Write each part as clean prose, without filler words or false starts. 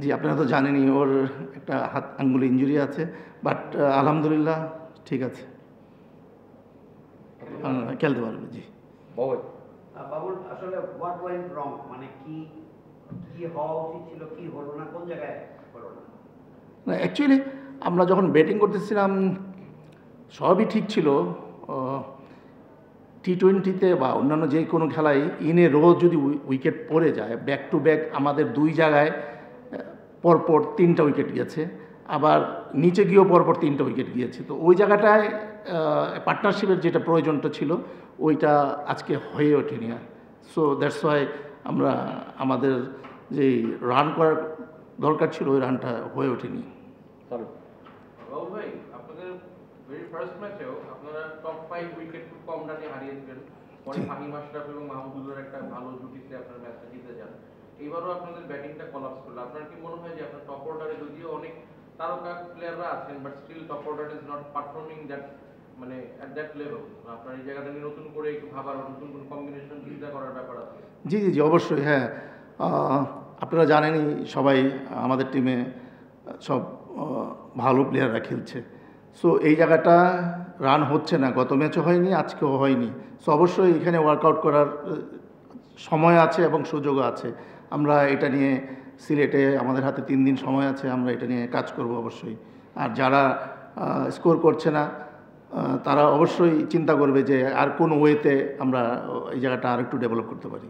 জি, আপনারা তো জানেনই ওর একটা হাত আঙ্গুলে ইনজুরি আছে, বাট আলহামদুলিল্লাহ ঠিক আছে, খেলতে পারবে। জি বাবুল, আসলে হোয়াট ওয়েন্ট রং, মানে কি কি হওয়া উচিত ছিল, কি হলো না, কোন জায়গায় হলো না? অ্যাকচুয়ালি আমরা যখন ব্যাটিং করতেছিলাম সবই ঠিক ছিল। টি-20-তে বা অন্যান্য যে কোনো খেলায় ইনে রোজ যদি উইকেট পড়ে যায়, ব্যাক টু ব্যাক আমাদের দুই জায়গায় পরপর 3টা উইকেট গিয়েছে, আবার নিচে গিয়েও পরপর 3টা উইকেট গিয়েছে। তো ওই জায়গাটায় পার্টনারশিপের যেটা প্রয়োজনটা ছিল ওইটা আজকে হয়ে ওঠেনি। সো দ্যাটস ওয়াই আমরা আমাদের যে রান করার দরকার ছিল ওই রানটা হয়ে ওঠেনি। ভাই, আপনাদের ভেরি ফার্স্ট ম্যাচেও আপনারা টপ 5 উইকেট খুব কম রানে হারিয়েছিলেন, পরে ফাহিম আশরাফ এবং মাহমুদুল্লাহর একটা ভালো জুটিতে আপনার ম্যাচটা জিতে যান। এইবারও আপনাদের ব্যাটিংটা কোলাপস করলো। আপনার কি মনে হয় যে আপনার টপ অর্ডারে যদিও অনেক তারকা প্লেয়াররা আছেন, but still top order is not performing that, মানে অ্যাট দ্যাট লেভেল? আপনার এই জায়গাটা নিয়ে নতুন করে একটু ভাবার, নতুন কোন কম্বিনেশন চিন্তা করার ব্যাপার আছে? জি জি জি অবশ্যই। হ্যাঁ, আপনারা জানেনই সবাই আমাদের টিমে সব ভালো প্লেয়াররা খেলছে। সো এই জায়গাটা রান হচ্ছে না, গত ম্যাচও হয়নি, আজকেও হয়নি। সো অবশ্যই এখানে ওয়ার্কআউট করার সময় আছে এবং সুযোগও আছে। আমরা এটা নিয়ে সিলেটে আমাদের হাতে 3 দিন সময় আছে, আমরা এটা নিয়ে কাজ করব অবশ্যই। আর যারা স্কোর করছে না তারা অবশ্যই চিন্তা করবে যে আর কোন ওয়েতে আমরা এই জায়গাটা আর একটু ডেভেলপ করতে পারি।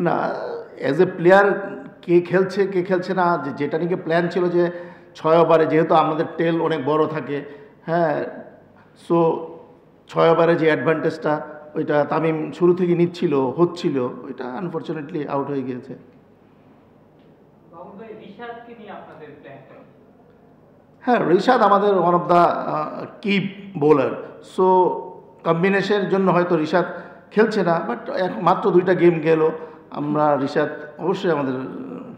না, অ্যাজ এ প্লেয়ার কে খেলছে না, যেটা নিয়ে প্ল্যান ছিল যে 6 ওভারে, যেহেতু আমাদের টেল অনেক বড় থাকে, হ্যাঁ, সো 6 ওভারে যে অ্যাডভান্টেজটা ওইটা তামিম শুরু থেকে হচ্ছিল, ওইটা আনফর্চুনেটলি আউট হয়ে গিয়েছে। হ্যাঁ, রিশাদ আমাদের ওয়ান অফ দ্য কি বোলার। সো কম্বিনেশনের জন্য হয়তো রিশাদ খেলছে না, বাট মাত্র 2টা গেম গেল, আমরা রিশাদ অবশ্যই আমাদের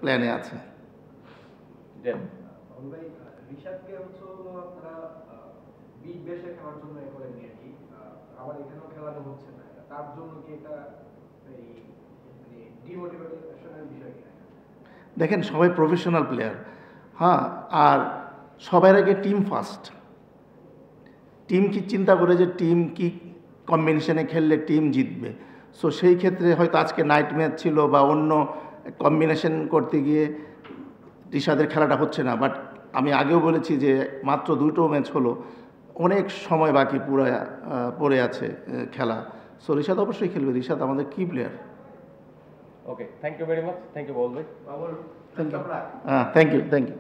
প্ল্যানে আছে। দেখেন, সবাই প্রফেশনাল প্লেয়ার, হ্যাঁ, আর সবার আগে টিম ফার্স্ট। টিম কি চিন্তা করে যে টিম কি কম্বিনেশনে খেললে টিম জিতবে। সো সেই ক্ষেত্রে হয়তো আজকে নাইট ম্যাচ ছিল বা অন্য কম্বিনেশন করতে গিয়ে রিশাদের খেলাটা হচ্ছে না। বাট আমি আগেও বলেছি যে মাত্র 2টো ম্যাচ হলো, অনেক সময় বাকি পড়ে আছে খেলা। সো রিশাদ অবশ্যই খেলবে, রিশাদ আমাদের কি player. Okay, thank you very much. Thank you বল ভাই। Thank you.